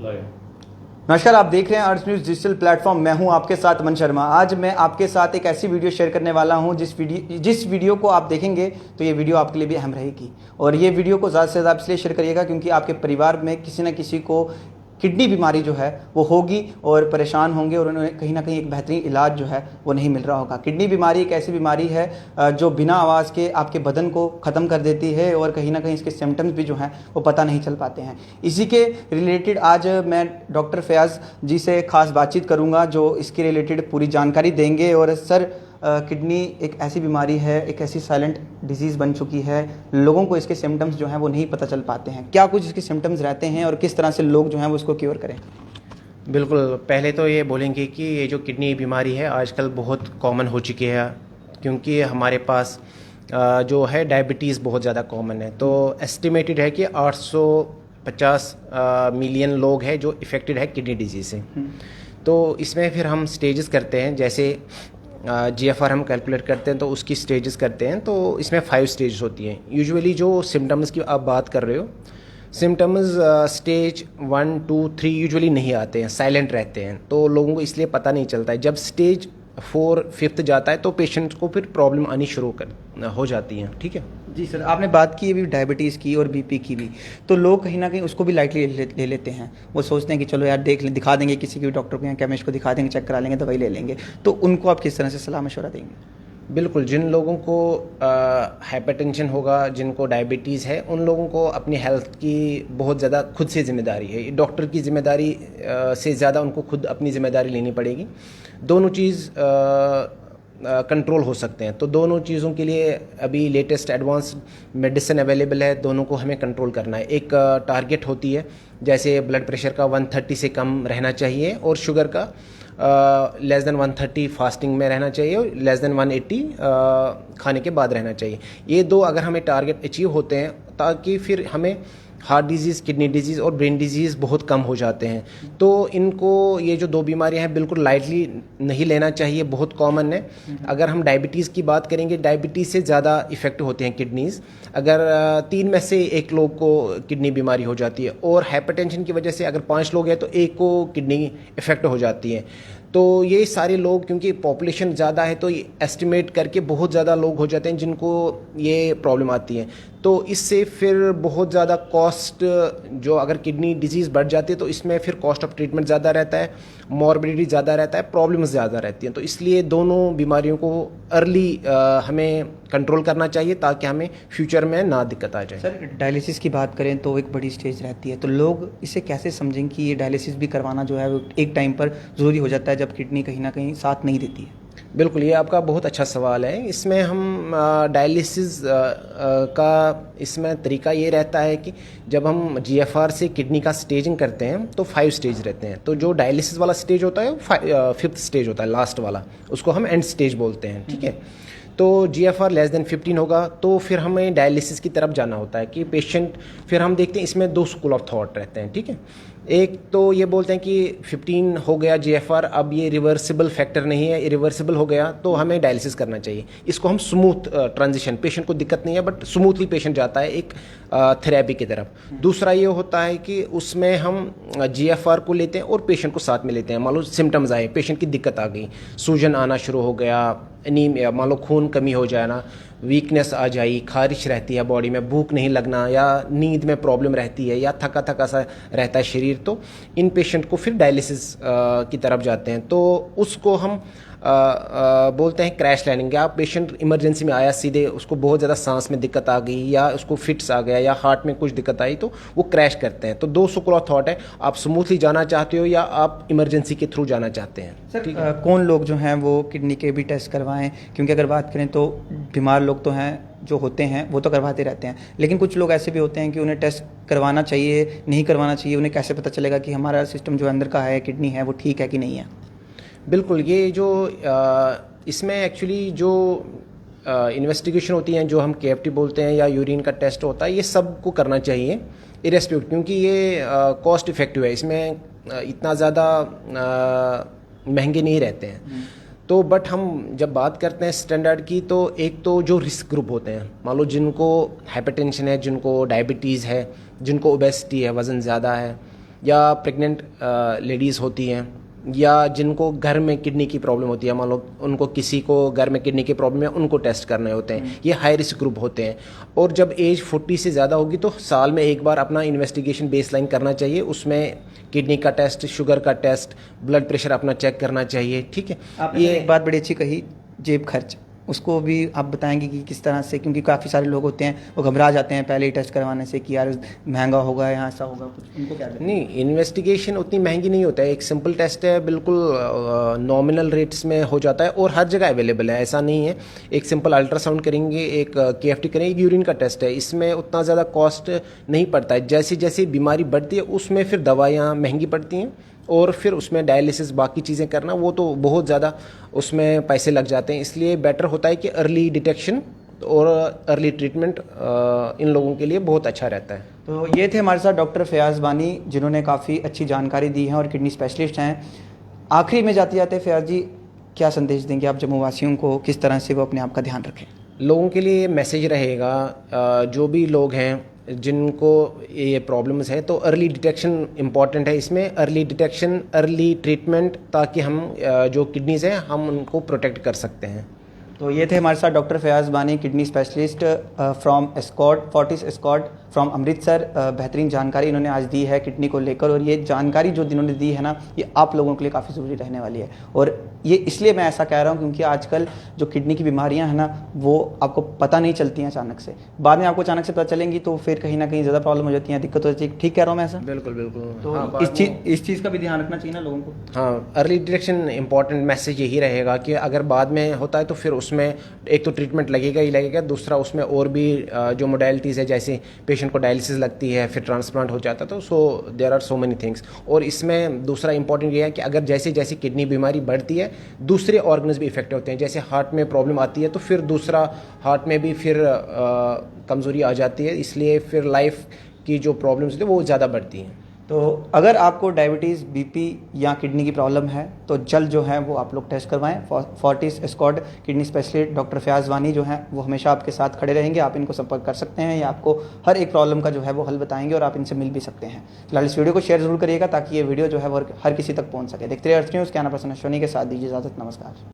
नमस्कार, आप देख रहे हैं अर्थ न्यूज़ डिजिटल प्लेटफॉर्म। मैं हूं आपके साथ अमन शर्मा। आज मैं आपके साथ एक ऐसी वीडियो शेयर करने वाला हूं जिस वीडियो को आप देखेंगे तो ये वीडियो आपके लिए भी अहम रहेगी। और ये वीडियो को ज़्यादा से ज़्यादा इसलिए शेयर करिएगा क्योंकि आपके परिवार में किसी न किसी को किडनी बीमारी जो है वो होगी और परेशान होंगे और उन्हें कहीं ना कहीं एक बेहतरीन इलाज जो है वो नहीं मिल रहा होगा। किडनी बीमारी एक ऐसी बीमारी है जो बिना आवाज़ के आपके बदन को ख़त्म कर देती है और कहीं ना कहीं इसके सिम्टम्स भी जो हैं वो पता नहीं चल पाते हैं। इसी के रिलेटेड आज मैं डॉक्टर फयाज़ जी से ख़ास बातचीत करूँगा जो इसके रिलेटेड पूरी जानकारी देंगे। और सर, किडनी एक ऐसी बीमारी है, एक ऐसी साइलेंट डिजीज़ बन चुकी है, लोगों को इसके सिम्टम्स जो हैं वो नहीं पता चल पाते हैं। क्या कुछ इसके सिम्टम्स रहते हैं और किस तरह से लोग जो हैं वो इसको क्योर करें? बिल्कुल, पहले तो ये बोलेंगे कि ये जो किडनी बीमारी है आजकल बहुत कॉमन हो चुकी है क्योंकि हमारे पास जो है डायबिटीज़ बहुत ज़्यादा कॉमन है। तो एस्टिमेटेड है कि 850 मिलियन लोग हैं जो इफ़ेक्टेड है किडनी डिजीज़ से। तो इसमें फिर हम स्टेजेस करते हैं, जैसे GFR हम कैलकुलेट करते हैं तो उसकी स्टेजेस करते हैं। तो इसमें 5 स्टेज होती हैं। यूजुअली जो सिम्टम्स की आप बात कर रहे हो, सिम्टम्स स्टेज 1, 2, 3 यूजुअली नहीं आते हैं, साइलेंट रहते हैं, तो लोगों को इसलिए पता नहीं चलता है। जब स्टेज 4, 5 जाता है तो पेशेंट को फिर प्रॉब्लम आनी शुरू हो जाती है। ठीक है जी सर, आपने बात की अभी डायबिटीज़ की और बीपी की भी, तो लोग कहीं ना कहीं उसको भी लाइटली ले लेते हैं। वो सोचते हैं कि चलो यार देख लें, दिखा देंगे किसी भी डॉक्टर को या केमिस्ट को दिखा देंगे, चेक करा लेंगे, दवाई ले लेंगे। तो उनको आप किस तरह से सलाह मशवरा देंगे? बिल्कुल, जिन लोगों को हाइपरटेंशन होगा, जिनको डायबिटीज़ है, उन लोगों को अपनी हेल्थ की बहुत ज़्यादा खुद से जिम्मेदारी है। डॉक्टर की जिम्मेदारी से ज़्यादा उनको खुद अपनी जिम्मेदारी लेनी पड़ेगी। दोनों चीज़ कंट्रोल हो सकते हैं, तो दोनों चीज़ों के लिए अभी लेटेस्ट एडवांस मेडिसिन अवेलेबल है, दोनों को हमें कंट्रोल करना है। एक टारगेट होती है, जैसे ब्लड प्रेशर का 130 से कम रहना चाहिए और शुगर का लेस देन 130 फास्टिंग में रहना चाहिए और लेस देन 180 खाने के बाद रहना चाहिए। ये दो अगर हमें टारगेट अचीव होते हैं ताकि फिर हमें हार्ट डिजीज़, किडनी डिजीज़ और ब्रेन डिजीज़ बहुत कम हो जाते हैं। तो इनको, ये जो 2 बीमारियां हैं, बिल्कुल लाइटली नहीं लेना चाहिए, बहुत कॉमन है। अगर हम डायबिटीज़ की बात करेंगे, डायबिटीज़ से ज़्यादा इफ़ेक्ट होते हैं किडनीज़। अगर 3 में से 1 लोग को किडनी बीमारी हो जाती है और हाइपरटेंशन की वजह से अगर 5 लोग हैं तो 1 को किडनी इफ़ेक्ट हो जाती है। तो ये सारे लोग, क्योंकि पॉपुलेशन ज़्यादा है तो एस्टिमेट करके बहुत ज़्यादा लोग हो जाते हैं जिनको ये प्रॉब्लम आती है। तो इससे फिर बहुत ज़्यादा कॉस्ट, जो अगर किडनी डिजीज़ बढ़ जाती है तो इसमें फिर कॉस्ट ऑफ ट्रीटमेंट ज़्यादा रहता है, मॉर्बिडिटी ज़्यादा रहता है, प्रॉब्लम्स ज़्यादा रहती हैं। तो इसलिए दोनों बीमारियों को अर्ली हमें कंट्रोल करना चाहिए ताकि हमें फ्यूचर में ना दिक्कत आ जाए। सर, डायलिसिस की बात करें तो एक बड़ी स्टेज रहती है, तो लोग इसे कैसे समझें कि ये डायलिसिस भी करवाना जो है वो एक टाइम पर ज़रूरी हो जाता है जब किडनी कहीं ना कहीं साथ नहीं देती है? बिल्कुल, ये आपका बहुत अच्छा सवाल है। इसमें हम डायलिसिस का इसमें तरीका ये रहता है कि जब हम GFR से किडनी का स्टेजिंग करते हैं तो 5 स्टेज रहते हैं। तो जो डायलिसिस वाला स्टेज होता है 5th स्टेज होता है, लास्ट वाला, उसको हम एंड स्टेज बोलते हैं। ठीक है, तो GFR लेस देन 15 होगा तो फिर हमें डायलिसिस की तरफ जाना होता है कि पेशेंट, फिर हम देखते हैं इसमें 2 स्कूल ऑफ थॉट रहते हैं। ठीक है, एक तो ये बोलते हैं कि 15 हो गया GFR, अब ये रिवर्सिबल फैक्टर नहीं है, इरिवर्सिबल हो गया तो हमें डायलिसिस करना चाहिए। इसको हम स्मूथ ट्रांजिशन, पेशेंट को दिक्कत नहीं है बट स्मूथली पेशेंट जाता है एक थेरेपी की तरफ। दूसरा ये होता है कि उसमें हम GFR को लेते हैं और पेशेंट को साथ में लेते हैं। मान लो सिम्टम्स आए, पेशेंट की दिक्कत आ गई, सूजन आना शुरू हो गया, एनीमिया, मान लो खून कमी हो जाना, वीकनेस आ जाई, खारिश रहती है बॉडी में, भूख नहीं लगना या नींद में प्रॉब्लम रहती है या थका थका सा रहता है शरीर, तो इन पेशेंट को फिर डायलिसिस की तरफ जाते हैं। तो उसको हम बोलते हैं क्रैश लैंडिंग। या पेशेंट इमरजेंसी में आया सीधे, उसको बहुत ज़्यादा सांस में दिक्कत आ गई या उसको फिट्स आ गया या हार्ट में कुछ दिक्कत आई तो वो क्रैश करते हैं। तो 2 स्कूल ऑफ थॉट है, आप स्मूथली जाना चाहते हो या आप इमरजेंसी के थ्रू जाना चाहते हैं। सर, कौन लोग जो हैं वो किडनी के भी टेस्ट करवाएं? क्योंकि अगर बात करें तो बीमार लोग तो हैं, जो होते हैं वो तो करवाते रहते हैं, लेकिन कुछ लोग ऐसे भी होते हैं कि उन्हें टेस्ट करवाना चाहिए, नहीं करवाना चाहिए। उन्हें कैसे पता चलेगा कि हमारा सिस्टम जो अंदर का है, किडनी है, वो ठीक है कि नहीं है? बिल्कुल, ये जो इसमें एक्चुअली जो इन्वेस्टिगेशन होती हैं, जो हम KFT बोलते हैं या यूरिन का टेस्ट होता है, ये सब को करना चाहिए इरेस्पेक्टिव, क्योंकि ये कॉस्ट इफ़ेक्टिव है। इसमें इतना ज़्यादा महंगे नहीं रहते हैं। तो बट हम जब बात करते हैं स्टैंडर्ड की, तो एक तो जो रिस्क ग्रुप होते हैं, मान लो जिनको हाइपरटेंशन है, जिनको डायबिटीज़ है, जिनको ओबेसिटी है, वज़न ज़्यादा है, या प्रेग्नेंट लेडीज़ होती हैं, या जिनको घर में किडनी की प्रॉब्लम होती है, मान लो उनको किसी को घर में किडनी की प्रॉब्लम है, उनको टेस्ट करने होते हैं, ये हाई रिस्क ग्रुप होते हैं। और जब एज 40 से ज़्यादा होगी तो साल में एक बार अपना इन्वेस्टिगेशन बेसलाइन करना चाहिए, उसमें किडनी का टेस्ट, शुगर का टेस्ट, ब्लड प्रेशर अपना चेक करना चाहिए। ठीक है, आपने एक बात बड़ी अच्छी कही, जेब खर्च, उसको भी आप बताएंगे कि किस तरह से, क्योंकि काफ़ी सारे लोग होते हैं वो घबरा जाते हैं पहले ही टेस्ट करवाने से कि यार महंगा होगा या ऐसा होगा कुछ, उनको क्या कहते हैं? नहीं, इन्वेस्टिगेशन उतनी महंगी नहीं होता है, एक सिंपल टेस्ट है, बिल्कुल नॉमिनल रेट्स में हो जाता है और हर जगह अवेलेबल है, ऐसा नहीं है। एक सिंपल अल्ट्रासाउंड करेंगे, एक KFT करेंगे, एक यूरिन का टेस्ट है, इसमें उतना ज़्यादा कॉस्ट नहीं पड़ता है। जैसे जैसे बीमारी बढ़ती है उसमें फिर दवाइयाँ महंगी पड़ती हैं और फिर उसमें डायलिसिस बाकी चीज़ें करना, वो तो बहुत ज़्यादा उसमें पैसे लग जाते हैं। इसलिए बेटर होता है कि अर्ली डिटेक्शन और अर्ली ट्रीटमेंट इन लोगों के लिए बहुत अच्छा रहता है। तो ये थे हमारे साथ डॉक्टर फयाज़ बानी, जिन्होंने काफ़ी अच्छी जानकारी दी है और किडनी स्पेशलिस्ट हैं। आखिरी में जाते जाते फयाज़ जी क्या संदेश देंगे आप जम्मू वासियों को, किस तरह से वो अपने आप का ध्यान रखें? लोगों के लिए मैसेज रहेगा, जो भी लोग हैं जिनको ये प्रॉब्लम्स है, तो अर्ली डिटेक्शन इम्पॉर्टेंट है इसमें, अर्ली डिटेक्शन, अर्ली ट्रीटमेंट, ताकि हम जो किडनीज़ हैं हम उनको प्रोटेक्ट कर सकते हैं। तो ये थे हमारे साथ डॉक्टर फयाज़ बानी, kidney specialist from escort, Fortis escort from Amritsar. बेहतरीन जानकारी इन्होंने आज दी है किडनी को लेकर, और ये जानकारी जो इन्होंने दी है ना, ये आप लोगों के लिए काफ़ी ज़रूरी रहने वाली है। और ये इसलिए मैं ऐसा कह रहा हूँ क्योंकि आजकल जो किडनी की बीमारियाँ हैं ना, वो आपको पता नहीं चलती हैं अचानक से, बाद में आपको अचानक से पता चलेंगी तो फिर कहीं ना कहीं ज़्यादा प्रॉब्लम हो जाती है, दिक्कत हो जाती है। ठीक कह रहा हूँ मैं ऐसा? बिल्कुल बिल्कुल। तो हाँ, इस चीज़ का भी ध्यान रखना चाहिए ना लोगों को। हाँ, अर्ली डिटेक्शन इंपॉर्टेंट मैसेज यही रहेगा कि अगर बाद में होता है तो फिर उसमें एक तो ट्रीटमेंट लगेगा ही लगेगा, दूसरा उसमें और भी जो मोडेलिटीज़ है, जैसे पेशेंट को डायलिसिस लगती है, फिर ट्रांसप्लांट हो जाता है, तो so there are so many things. और इसमें दूसरा इंपॉर्टेंट ये है कि अगर जैसे जैसे किडनी बीमारी बढ़ती है, दूसरे ऑर्गन्स भी इफेक्ट होते हैं। जैसे हार्ट में प्रॉब्लम आती है तो फिर दूसरा हार्ट में भी फिर कमज़ोरी आ जाती है, इसलिए फिर लाइफ की जो प्रॉब्लम्स होती है वो ज़्यादा बढ़ती हैं। तो अगर आपको डायबिटीज़, बीपी या किडनी की प्रॉब्लम है तो जल्द जो है वो आप लोग टेस्ट करवाएं। Fortis escort kidney specialist doctor Fayaz बानी जो हैं वो हमेशा आपके साथ खड़े रहेंगे। आप इनको संपर्क कर सकते हैं या आपको हर एक प्रॉब्लम का जो है वो हल बताएंगे और आप इनसे मिल भी सकते हैं। फिलहाल इस वीडियो को शेयर जरूर करिएगा ताकि ये वीडियो जो है वो हर किसी तक पहुँच सके। देखते रहिए अर्थ न्यूज़, क्या ना पसंद है शोनी के साथ, दीजिए इजाज़त, नमस्कार।